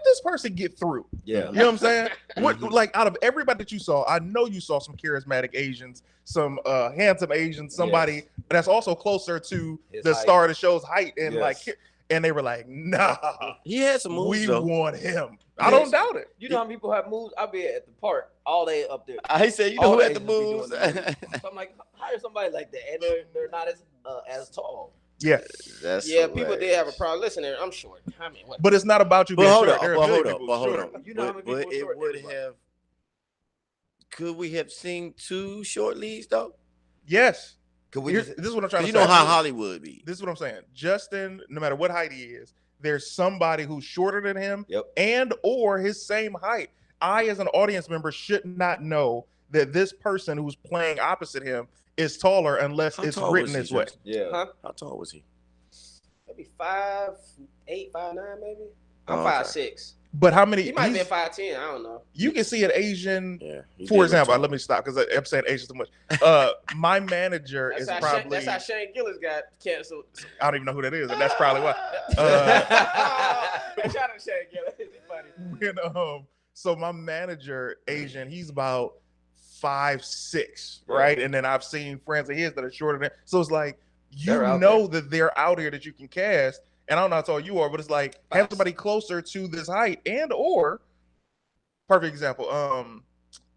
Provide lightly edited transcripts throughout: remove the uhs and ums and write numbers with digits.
this person get through? Yeah. You know what I'm saying? What, like, out of everybody that you saw, I know you saw some charismatic Asians, some handsome Asians, somebody that's also closer to the star of the show's height, and and they were like, nah, he had some moves. We want him. I don't doubt it. You know how people have moves? I'll be at the park all day up there. I said, you know who had the moves? So I'm like, hire somebody like that, and they're not as tall. Yeah, people did have a problem. Listen, I'm short. I mean, what? But it's not about you being short. Hold on. You know how many people it short would have. Could we have seen 2 short leads though? Yes. This is what I'm trying to say. You know how Hollywood be. This is what I'm saying. Justin, no matter what height he is, there's somebody who's shorter than him and or his same height. I, as an audience member, should not know that this person who's playing opposite him is taller unless it's written this way. Yeah. Huh? How tall was he? Maybe 5'8", 5'9", maybe. I'm 5'6". But how many? He might be 5'10". I don't know. You can see an Asian. For example, let me stop because I'm saying Asian too much. My manager is probably. That's how Shane Gillis got canceled. I don't even know who that is, and that's probably why. Shout out to Shane Gillis. It's funny. So my manager, Asian, he's about 5'6", right? And then I've seen friends of his that are shorter than. So it's like that they're out here that you can cast. And I don't know how tall you are, but it's like have somebody closer to this height and or perfect example.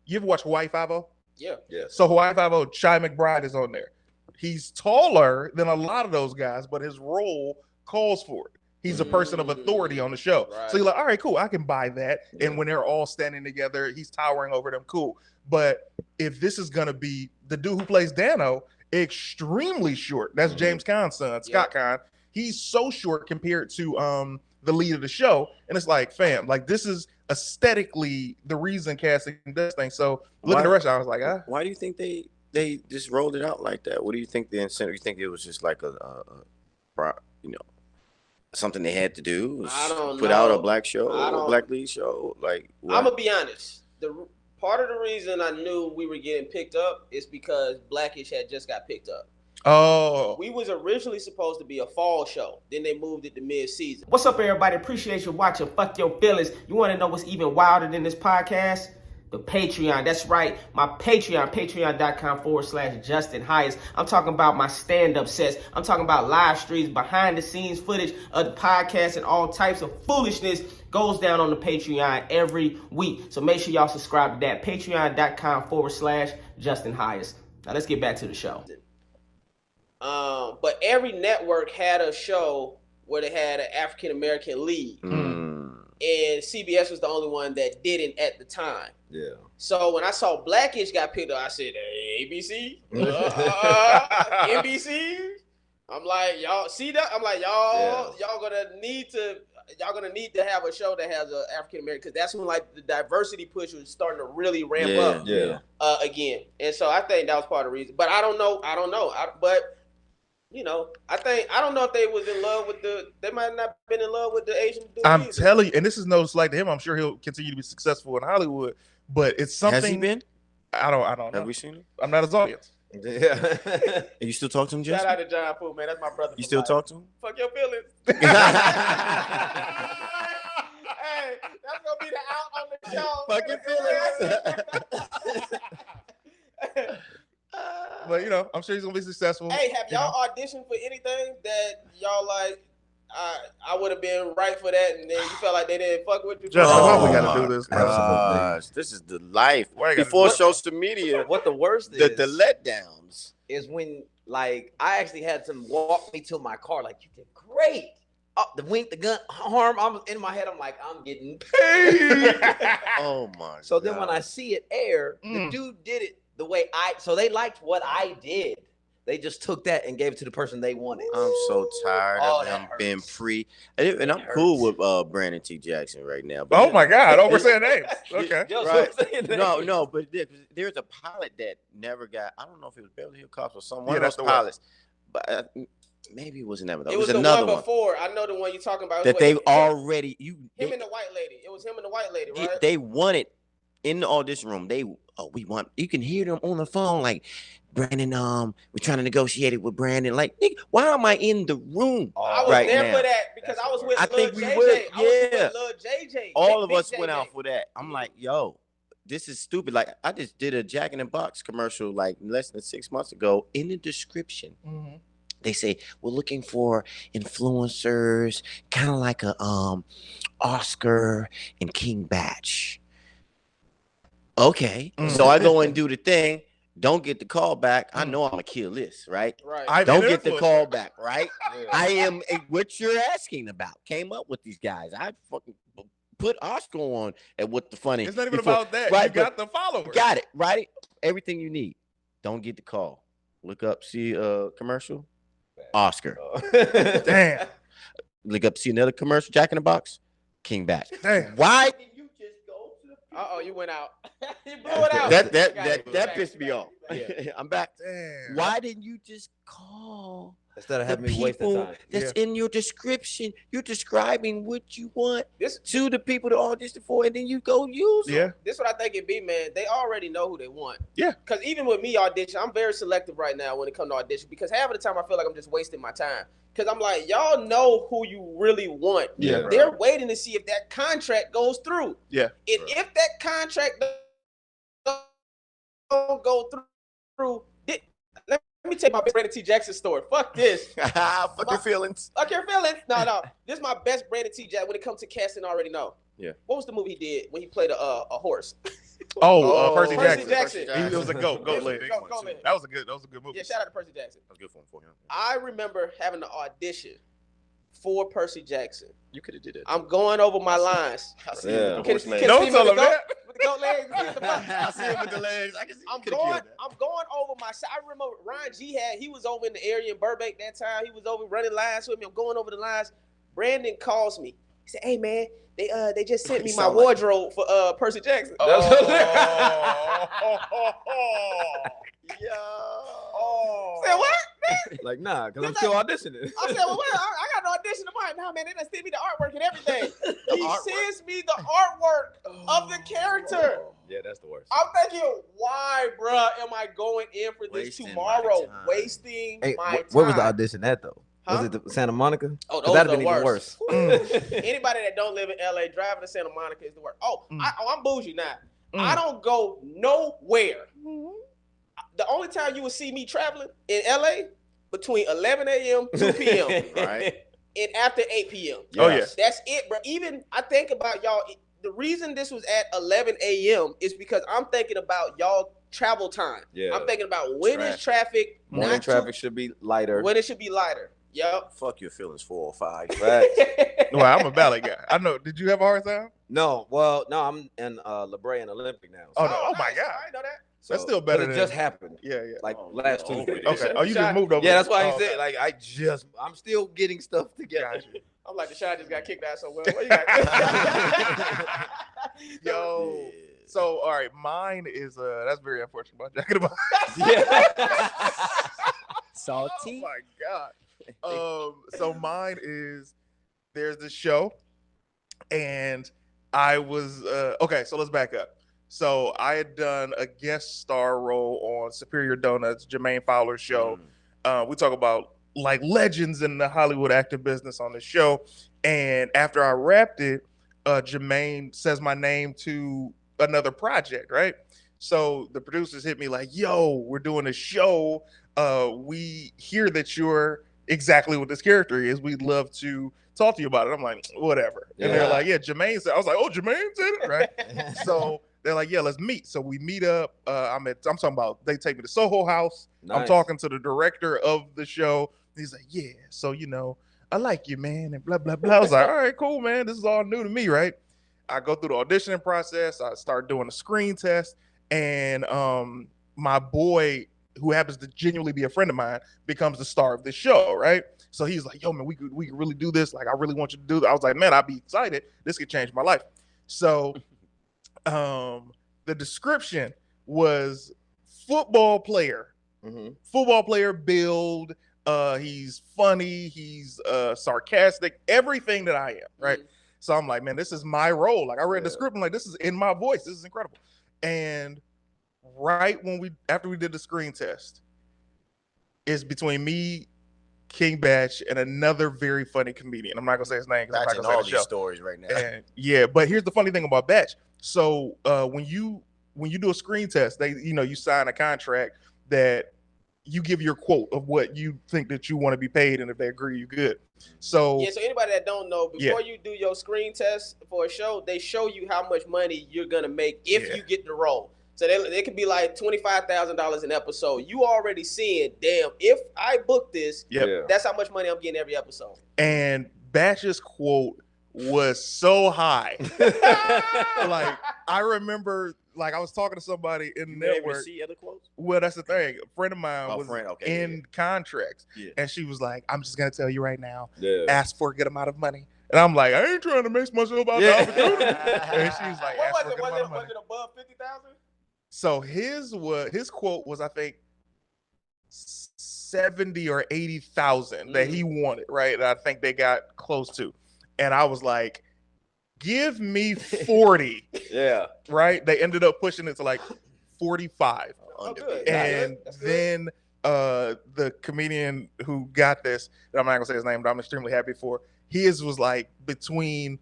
You ever watch Hawaii Five-0? Yeah. So Hawaii Five-0, Chi McBride is on there. He's taller than a lot of those guys, but his role calls for it. He's a person of authority on the show. Right. So you're like, all right, cool, I can buy that. Yeah. And when they're all standing together, he's towering over them, cool. But if this is gonna be the dude who plays Dano, extremely short. That's James Caan's son, Scott Caan. He's so short compared to the lead of the show. And it's like, fam, like this is aesthetically the reason casting does things. So looking at the rest, I was like, Why do you think they just rolled it out like that? What do you think the incentive? You think it was just like something they had to do? I don't put know. Out a black show, a black lead show? Like, what? I'm gonna be honest. Part of the reason I knew we were getting picked up is because Blackish had just got picked up. Oh. We was originally supposed to be a fall show. Then they moved it to mid-season. What's up, everybody? Appreciate you watching. Fuck your feelings. You want to know what's even wilder than this podcast? The Patreon. That's right. My Patreon, patreon.com/Justin Highest. I'm talking about my stand-up sets. I'm talking about live streams, behind-the-scenes footage of the podcast, and all types of foolishness goes down on the Patreon every week. So make sure y'all subscribe to that. Patreon.com/Justin Highest. Now let's get back to the show. But every network had a show where they had an African-American lead. And CBS was the only one that didn't at the time. Yeah. So when I saw Blackish got picked up, I said, ABC? NBC? I'm like, y'all see that? I'm like, y'all gonna need to have a show that has an African American, because that's when like the diversity push was starting to really ramp up again. And so I think that was part of the reason. But I don't know. But you know, I don't know if they was in love with they might not have been in love with the Asian dude. I'm telling you, and this is no slight to him. I'm sure he'll continue to be successful in Hollywood, but it's something. Has he been? I don't know. Have we seen him? I'm not his audience. Yeah. You still talk to him, Justin? Shout out to John Pooh, man. That's my brother. You still talk to him? Fuck your feelings. Hey, that's gonna be the out on the show. Fuck your feelings. But you know, I'm sure he's gonna be successful. Hey, have y'all auditioned for anything that y'all like? I would have been right for that, and then you felt like they didn't fuck with you. Why we gotta do this? Gosh, this is the life before social media. What the worst is the letdowns is when like I actually had some walk me to my car. Like, you did great. The wink, the gun, arm. I'm in my head. I'm like, I'm getting paid. Oh my! So then when I see it air, the dude did it the way so they liked what I did. They just took that and gave it to the person they wanted. I'm so tired of them being free. And I'm cool with Brandon T. Jackson right now. But oh my God, over saying names. Okay. Right. No, but there's a pilot that never got, I don't know if it was Beverly Hills Cops or someone of those pilots. But maybe it wasn't that. It was another one before. I know the one you're talking about. That they already him and the white lady. It was him and the white lady, right? They wanted in the audition room. They you can hear them on the phone like, Brandon, we're trying to negotiate it with Brandon. Like, nigga, why am I in the room? I was there for that because I was with Lil JJ. I was with Lil JJ. All of us went out for that. I'm like, yo, this is stupid. Like, I just did a Jack in the Box commercial like less than 6 months ago. In the description, they say we're looking for influencers, kind of like a Oscar and King Batch. Okay, so I go and do the thing. Don't get the call back. I know I'm gonna kill this, right? Right. Don't get the call back, right? I am what you're asking about. Came up with these guys. I fucking put Oscar on and what the funny. It's not even about that. Right, you got the followers. Got it, right? Everything you need. Don't get the call. Look up, see a commercial. Oscar. Damn. Look up, see another commercial. Jack in the Box. King Batch. Damn. Why? You went out. You blew it out. That pissed me off. Yeah. I'm back. Damn. Why didn't you just call instead of having me waste the time? That's in your description. You're describing what you want to the people to audition for, and then you go use them. Yeah. This is what I think it be, man. They already know who they want. Yeah. Because even with me audition, I'm very selective right now when it comes to audition because half of the time I feel like I'm just wasting my time. Because I'm like, y'all know who you really want. Yeah. They're waiting to see if that contract goes through. Yeah. And if that contract don't go through, let me take my Brandon T. Jackson story. Fuck this. Fuck your feelings. Fuck your feelings. No. This is my best Brandon T. Jackson when it comes to casting. I already know. Yeah. What was the movie he did when he played a horse? Percy Jackson. He was a goat leg. That was a good movie. Yeah, shout out to Percy Jackson. That was good for him. I remember having an audition for Percy Jackson. You could have did it. I'm going over my lines. I see him with the horse legs. Don't tell him that. With the goat legs. I see him with the legs. I can see. I'm going over my side. I remember Ryan G he was over in the area in Burbank that time. He was over running lines with me. I'm going over the lines. Brandon calls me. He said, "Hey man, they just sent me my wardrobe for Percy Jackson." Said what? Like, nah, because I'm still auditioning. I said, well, I got an audition tomorrow. Nah, man, they done sent me the artwork and everything. He sends me the artwork of the character. Yeah, that's the worst. I'm thinking, why, bruh, am I going in for this tomorrow? Wasting my time. Where was the audition at, though? Was it Santa Monica? Oh, those that'd are been the even worse. Anybody that don't live in LA, driving to Santa Monica is the worst. I'm bougie now. I don't go nowhere. The only time you will see me traveling in LA between 11 a.m. 2 p.m. Right. And after 8 p.m. Oh, yes. That's it, bro. Even I think about y'all. The reason this was at 11 a.m. is because I'm thinking about y'all travel time. Yeah. I'm thinking about when is traffic. Morning traffic should be lighter. When it should be lighter. Yep. Fuck your feelings, 405. Right. Well, I'm a ballet guy. I know. Did you have a hard time? No. Well, no, I'm in La Brea and Olympic now. So. Oh my God. I know that. So, that's still better than it just happened. Yeah. Like last Tuesday. Okay. Oh, you just moved over. Yeah, that's why he said. Like I'm still getting stuff together. I'm like, the shot just got kicked out so well. What you got? Yo. So all right, mine is that's very unfortunate about Jack in the Box. Salty. Oh my God. So mine is there's this show, and I was okay. So let's back up. So I had done a guest star role on Superior Donuts, Jermaine Fowler's show. We talk about like legends in the Hollywood acting business on the show. And after I wrapped it, Jermaine says my name to another project, right? So the producers hit me like, yo, we're doing a show. We hear that you're exactly what this character is. We'd love to talk to you about it. I'm like, whatever. Yeah. And they're like, yeah, Jermaine said. I was like, oh, Jermaine said it, right? So they're like, yeah, let's meet. So we meet up. I'm talking about, they take me to Soho House. Nice. I'm talking to the director of the show. He's like, yeah, so, I like you, man, and blah, blah, blah. I was like, all right, cool, man. This is all new to me, right? I go through the auditioning process. I start doing a screen test. And my boy, who happens to genuinely be a friend of mine, becomes the star of this show, right? So he's like, yo, man, we could really do this. Like, I really want you to do that. I was like, man, I'd be excited. This could change my life. So the description was football player build. He's funny. He's sarcastic. Everything that I am, right? Mm-hmm. So I'm like, man, this is my role. Like, I read the script. I'm like, this is in my voice. This is incredible. And right after we did the screen test, is between me, King Batch, and another very funny comedian. I'm not gonna say his name because I'm not gonna say all the these show. stories right now. And yeah, but here's the funny thing about Batch. So when you do a screen test, you sign a contract that you give your quote of what you think that you want to be paid, and if they agree, you good. So so anybody that don't know, before you do your screen test for a show, they show you how much money you're gonna make if you get the role. So they could be like $25,000 an episode. You already seeing, damn, if I book this, that's how much money I'm getting every episode. And Batch's quote was so high. Like, I remember, like, I was talking to somebody in the network. See other quotes? Well, that's the thing. A friend of mine was in contracts, and she was like, "I'm just gonna tell you right now, ask for a good amount of money." And I'm like, "I ain't trying to make myself about the opportunity." And she was like, "Ask for a good amount of money." Was it above 50,000? So his quote was, I think, 70 or 80,000 that he wanted, right? And I think they got close to. And I was like, give me 40. Right? They ended up pushing it to like 45. Oh, good. And then the comedian who got this, I'm not gonna say his name, but I'm extremely happy for, his was like between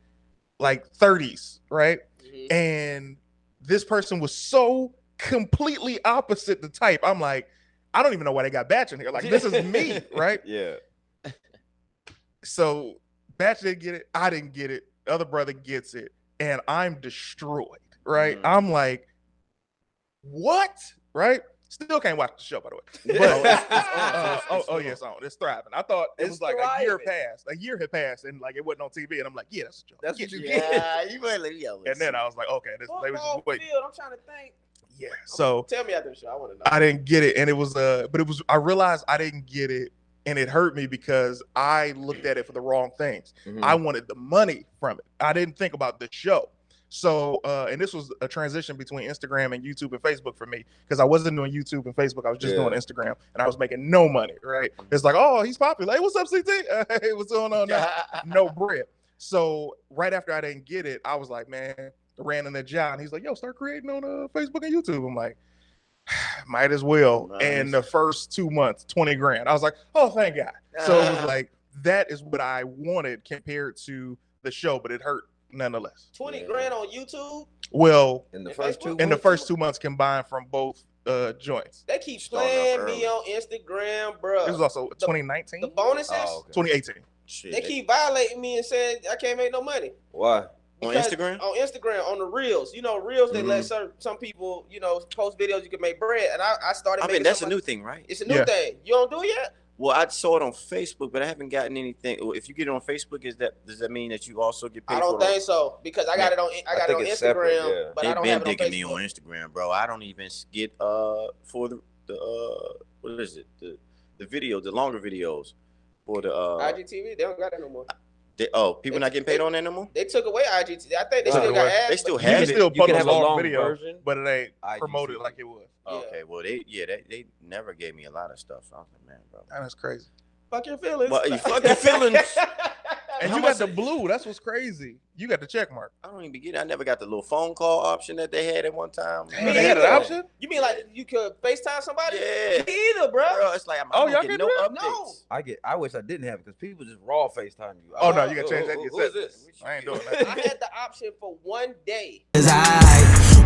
like 30s, right? Mm-hmm. And this person was so completely opposite the type. I'm like, I don't even know why they got Batch in here. Like, this is me, right? Yeah. So Batch didn't get it. I didn't get it. The other brother gets it. And I'm destroyed, right? Mm-hmm. I'm like, what? Right? Still can't watch the show, by the way. But, it's on. It's thriving. I thought it was like thriving. A year passed. A year had passed, and like it wasn't on TV. And I'm like, yeah, that's a joke. That's what you get. Yeah, you might let me yell. And then I was like, okay, this they was just waiting. I'm trying to think. Yeah. So tell me after the show. I want to know. I didn't get it, and it was but it was. I realized I didn't get it, and it hurt me because I looked at it for the wrong things. Mm-hmm. I wanted the money from it. I didn't think about the show. So, and this was a transition between Instagram and YouTube and Facebook for me, because I wasn't doing YouTube and Facebook. I was just doing Instagram, and I was making no money, right? It's like, oh, he's popular. Hey, what's up, CT? Hey, what's going on now? No bread. So right after I didn't get it, I was like, man, I ran in the job, and he's like, yo, start creating on Facebook and YouTube. I'm like, might as well. Nice. And the first 2 months, 20 grand. I was like, oh, thank God. So it was like, that is what I wanted compared to the show, but it hurt nonetheless. 20 grand on YouTube? Well, in the first 2 months? In the first 2 months combined from both joints. They keep playing me on Instagram, bro. It was also 2019? The bonuses? 2018. Shit. They keep violating me and saying I can't make no money. Why? Because on Instagram, on the reels. You know, reels, they let some people, post videos you can make bread. And I started making that's a new thing, right? It's a new thing. You don't do it yet? Well, I saw it on Facebook, but I haven't gotten anything. If you get it on Facebook, does that mean that you also get paid? I don't think so, because I got it on Instagram, separate, but I don't have it on Facebook. They've been digging me on Instagram, bro. I don't even get for the what is it? The video, the longer videos for the IGTV. They don't got that no more. People not getting paid on that no more? They took away IGTV. I think they still got ads. They still have it. You can have a long video version, but it ain't promoted like it was. Okay, well they never gave me a lot of stuff. So I was like, man, bro, that's crazy. Fuck your feelings. Well, you fuck your feelings. And you got the blue. That's what's crazy. You got the check mark. I don't even get it. I never got the little phone call option that they had at one time. They had an option? You mean like you could FaceTime somebody? Yeah. Me either, bro. It's like I don't get no updates. No. I wish I didn't have it because people just raw FaceTime you. Oh no, you gotta change that. Who is this? I ain't doing that. I had the option for 1 day.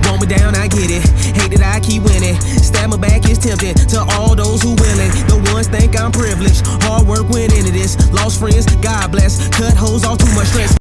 Want me down, I get it. Hate that I keep winning. Stab my back is tempting to all those who willing. The ones think I'm privileged. Hard work went into this. Lost friends, God bless. Cut hoes off too much stress.